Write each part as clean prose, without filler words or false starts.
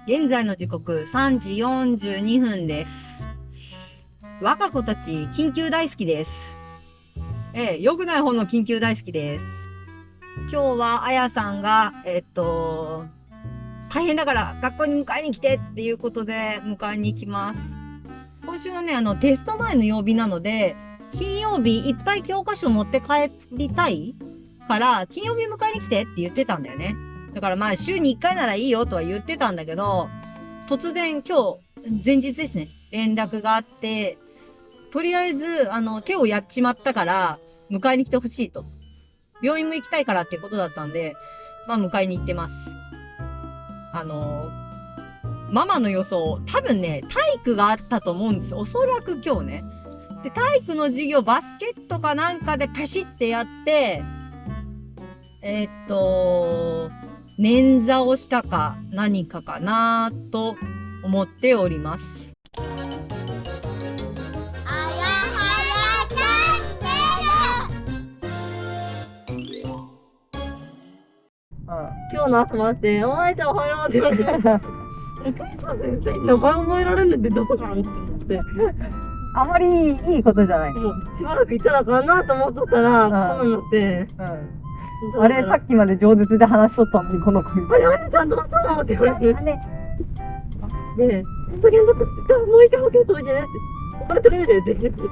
現在の時刻3時42分です。我が子たち緊急大好きです。良くない方の緊急大好きです。今日はあやさんが、大変だから学校に迎えに来てっていうことで迎えに行きます。今週はね、テスト前の曜日なので、金曜日いっぱい教科書持って帰りたいから、金曜日迎えに来てって言ってたんだよね。だからまあ週に1回ならいいよとは言ってたんだけど、突然今日、前日ですね、連絡があって、とりあえず、手をやっちまったから、迎えに来てほしいと。病院も行きたいからっていうことだったんで、まあ迎えに行ってます。ママの予想、多分ね、体育があったと思うんです。おそらく今日ね。で、体育の授業、バスケットかなんかでパシってやって、捻挫をしたか何かかなと思っております。今日の朝待って、お前ちゃんおはようって言われて、クリスマス先生に名前覚えられるんってどこかなって思って、あまりいいことじゃない。もうしばらく行ったらあかんなと思っとったら、コロナになって、あれ、さっきまで饒舌で話しとったのに、この子。あれ、ちゃんとしたのって言われて、で、レントゲンだって言ったら、もう一回保険取りでねって、お金取れるでって言って。もう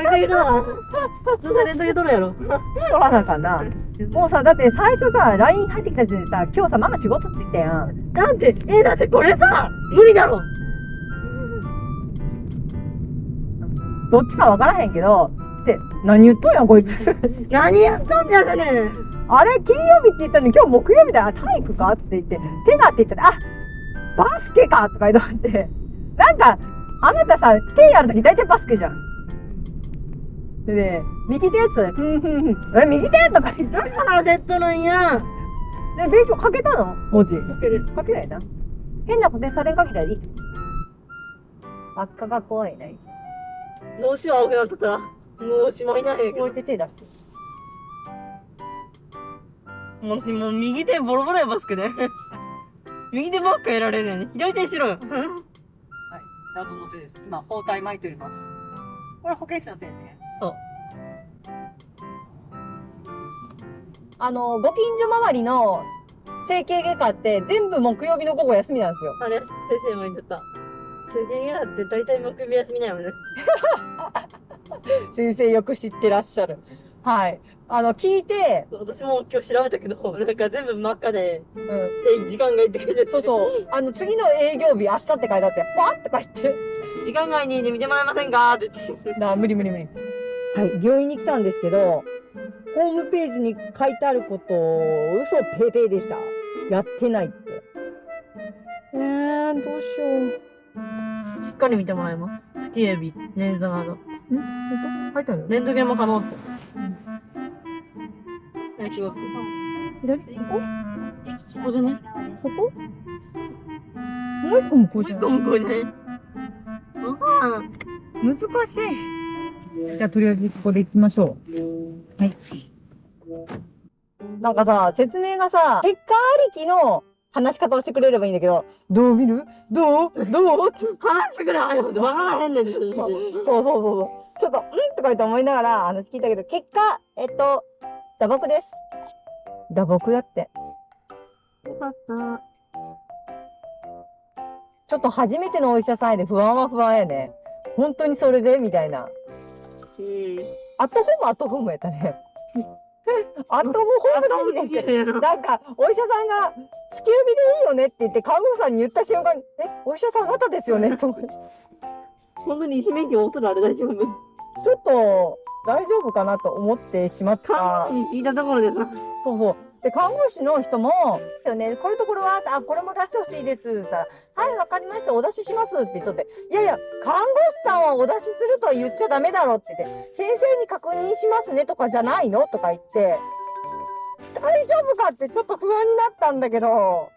一回言うな。どうせレントゲン取るやろ。取らなあかんな。もうさ、だって最初さ、LINE 入ってきた時点でさ、今日さ、ママ仕事って言ったやん。だってこれさ、無理だろ。どっちかわからへんけど、って何言っとんやんこいつ。何やったんじゃかね。あれ金曜日って言ったのに今日木曜日だ。体育かって言って、手がって言ったら、あ、バスケかとか言って、なんかあなたさ、手やるとき大体バスケじゃん。でね、右手やつ、右手とか言って、だからセットなんや。で勉強かけたの文字。かける。かけないな。変なことされんかけたらいい。悪化が怖いな、一どうしよう、青くなっとったら。もうおしまいなんやけど。置いて手出す。私もう右手ボロボロやバスケで。右手ばっかやられるのに。左手にしろよ。はい、謎の手です。今、包帯巻いております。これ保健室の先生。そう。ご近所周りの整形外科って全部木曜日の午後休みなんですよ。あれ、先生も言ってた。整形やって大体木曜日休みなのね。先生よく知ってらっしゃる。はい。聞いて、私も今日調べたけど、なんか全部真っ赤で、時間外って書いてて。そうそう。次の営業日明日って書いてあって、パッとか言って。時間外に見てもらえませんかって言って。無理。はい、病院に来たんですけど、ホームページに書いてあること、嘘ペーペーでした。やってないって。どうしよう。しっかり見てもらいます。月指、捻挫など。書いてある？レントゲンも可能って。左ここじゃね？ここ？もう一個向こうじゃない？向こうじゃね？難しい。じゃあとりあえずここで行きましょう。はい。なんかさ、説明がさ、結果ありきの話し方をしてくれればいいんだけど、どう見る？どうって話してくれ、わからへんねん。そう。ちょっと、とか言って思いながら話聞いたけど、結果、打撲です。打撲だって。よかった。ちょっと初めてのお医者さんやで不安は不安やね。本当にそれでみたいな。アットホームやったね。アットホームすぎです。なんか、お医者さんが、突き指でいいよねって言って、看護婦さんに言った瞬間に、お医者さんあなたですよねと思って。本当に医師免許持ってるあれ大丈夫？ちょっと、大丈夫かなと思ってしまった。看護師に聞いたところでな。そう。で、看護師の人も、ね、これとこれは、これも出してほしいです。さ、はい、わかりました。お出ししますって言っとって。いやいや、看護師さんはお出しするとは言っちゃダメだろって言って、先生に確認しますねとかじゃないのとか言って、大丈夫かってちょっと不安になったんだけど、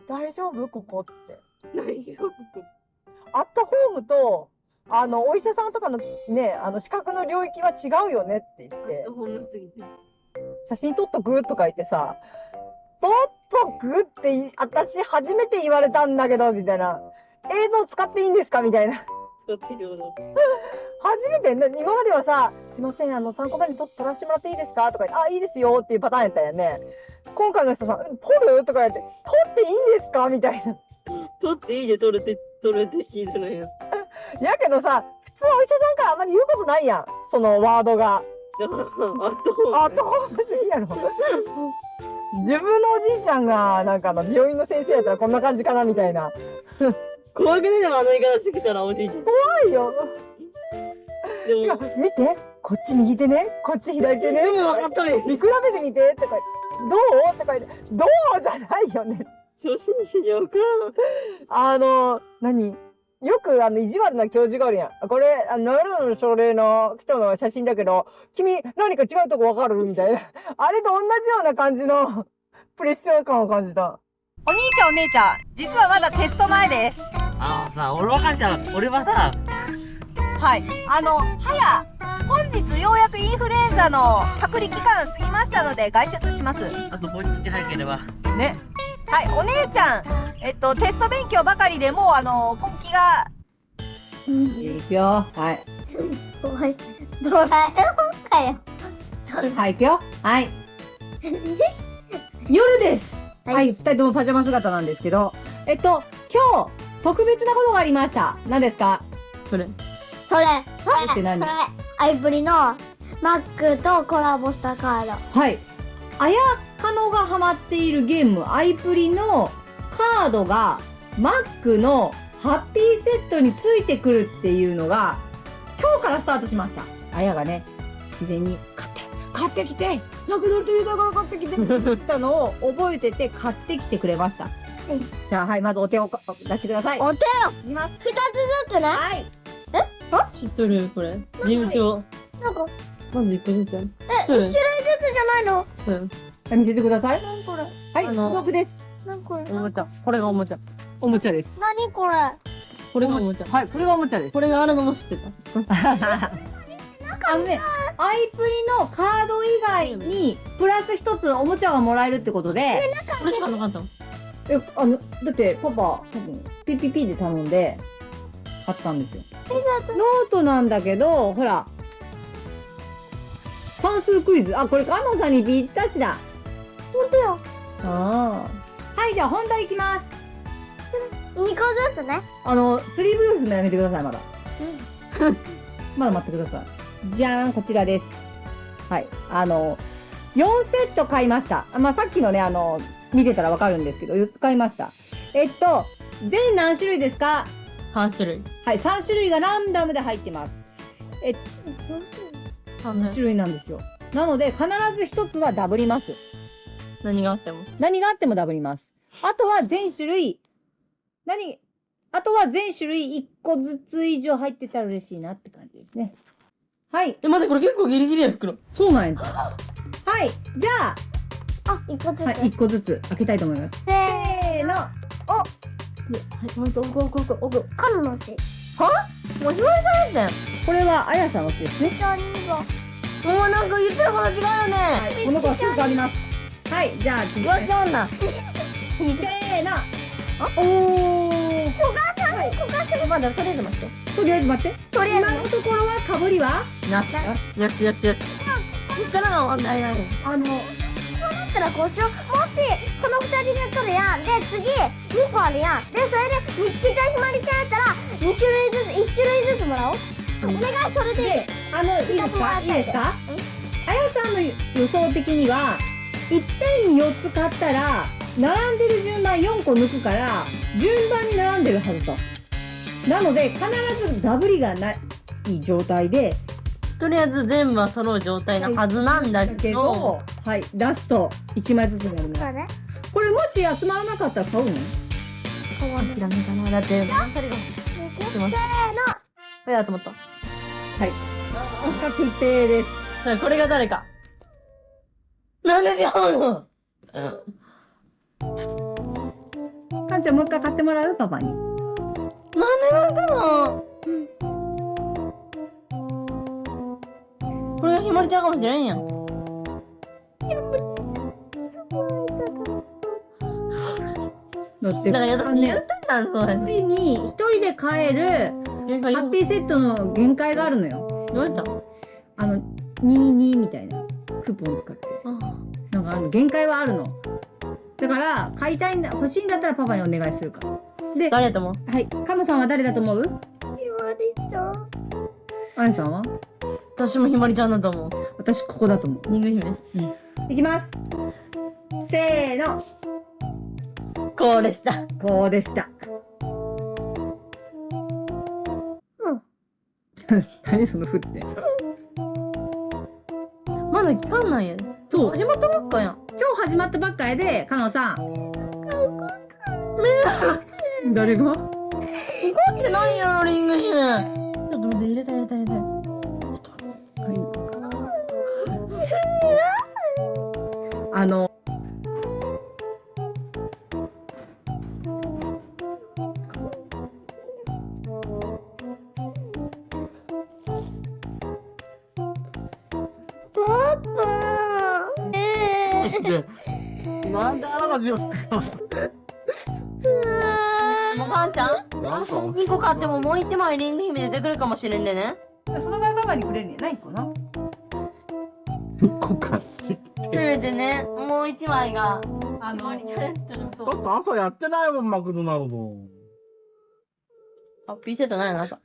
大丈夫ここって。大丈夫？アットホームと、お医者さんとかのね、資格の領域は違うよねって言って、ホームすぎて。写真撮っとくとか言ってさ、撮っと僕って私初めて言われたんだけど、みたいな。映像使っていいんですかみたいな。使っていいってこと？初めて、今まではさ、すいません、参考まで撮らせてもらっていいですかとか言って、あ、いいですよっていうパターンやったよね。今回の人さ、撮るとか言って、撮っていいんですかみたいな。撮っていいで撮るって聞いてないやん。やけどさ、普通お医者さんからあんまり言うことないやん。そのワードが。だから、あとほんでいいやろ。自分のおじいちゃんが、なんか病院の先生やったらこんな感じかなみたいな。怖くねでも言い方してきたらおじいちゃん。怖いよ。でも、いや、見て、こっち右手ね、こっち左手ね。でも分かったね。見比べてみて、とか言って、どうとか言って、どうじゃないよね。初心者に分からん。何よく意地悪な教授があるやん。これ、夜の症例の人の写真だけど、君何か違うとこわかるみたいな。あれと同じような感じのプレッシャー感を感じた。お兄ちゃんお姉ちゃん、実はまだテスト前です。俺はさ、はい。本日ようやくインフルエンザの隔離期間過ぎましたので外出します。あともう一日早ければ。ね。はい、お姉ちゃん、テスト勉強ばかりでもう根気が。いくよ。はい。ドラえもんかよ。はい、いくよ。はい。夜です。はい、二人ともパジャマ姿なんですけど、今日、特別なことがありました。何ですか？それ。それ、って何？アイプリのマックとコラボしたカード。はい。あやかのがハマっているゲーム、アイプリのカードが、マックのハッピーセットについてくるっていうのが、今日からスタートしました。あやがね、事前に、買ってきて、なくなるというだから買ってきてって言ったのを覚えてて買ってきてくれました。じゃあ、はい、まずお手を出してください。お手をいきます。二つずつね。はい。知っとるこれ。事務長。なんか、まず一個ずつやる。一種類ずつじゃないの？うん。見せてください。何これ？はい、付録です。何これ？おもちゃ。これがおもちゃ。おもちゃです。何これ？これがおもちゃ。はい、これがおもちゃです。これがあるのも知ってた。ね、アイプリのカード以外に、プラス一つおもちゃがもらえるってことで、これしかなかったの？だってパパ、多分、ピピピで頼んで、買ったんですよ。ノートなんだけど、ほら、算数クイズ。あ、これ、カノンさんにぴったしだ。本当よ。ああ。はい、じゃあ本題いきます。2個ずつね。スリーブユースのやめてください、まだ。まだ待ってください。じゃーん、こちらです。はい。4セット買いました。まあ、さっきのね、見てたらわかるんですけど、4つ買いました。全何種類ですか3種類。はい、3種類がランダムで入ってます。3種類なんですよ。なので、必ず1つはダブります。何があっても。何があってもダブります。あとは全種類、あとは全種類1個ずつ以上入ってたら嬉しいなって感じですね。はい。待って、これ結構ギリギリや、袋。そうなんや。はい。じゃあ、1個ずつ。あ、はい、1個ずつ開けたいと思います。せーの。おはい、ほんと、奥。カムのし。はもうひまりさんやったよ。これはあやさんの詩ですね。じゃあ、2番。もうなんか言ってること違うよね。はい。この子はすぐ変わります。はい。じゃあ次、わけわんな。せーの。おー。小川さん、まだとりあえず待って。とりあえず待って。とりあえず今のところはかぶりはよし。よし。こっからが問題ない。だったらこうしよう。もし、この2人で取るやん。で、次、2個あるやん。で、それで、見つけたひまりちゃんやったら、2種類ずつ、1種類ずつもらおう。お願い、それでいい。いいですかいいですかあやさんの予想的には、いっぺんに4つ買ったら、並んでる順番4個抜くから、順番に並んでるはずと。なので、必ずダブりがない状態で、とりあえず全部は揃う状態なはずなんだけど、はい、ラスト1枚ずつになります。そうね。これもし集まらなかったら買うの？こうね。諦めかな。だって、何人が。せーの。はい、集まった。はい。確定です。だからこれが誰か。なんで違うの？かんちゃんもう一回買ってもらうパパに。なんでなんかな？これがひまりちゃんかもしれんやん。だって、だからやだって言ったんそれ。一人に、一人で買える、ハッピーセットの限界があるのよ。どうやった22みたいなクーポンを使って。なんか限界はあるの。だから、買いたいんだ、欲しいんだったらパパにお願いするから。で、誰やと思う？はい。カムさんは誰だと思う？ひまりちゃん。あやさんは？私もひまりちゃんだと思う。私、ここだと思う。リング姫。いきます。せーの。こうでした。こうでした。何その振って。まだ期間ないやで。そう。始まったばっかやん。今日始まったばっかやで、かなおさん。誰が？怒ってないやろ、リング姫。ちょっと待って、入れた。ちょっとパパ。なんであなたじよ。もうかんちゃん2個買ってももう1枚リング姫出てくるかもしれんでね。その場合パパにくれるんやないかな。こかってきせて。めてね、もう1枚が。ひまりちゃんやったらそう。だって朝やってないもん、マクドナルド。あ、ピーセットないの朝。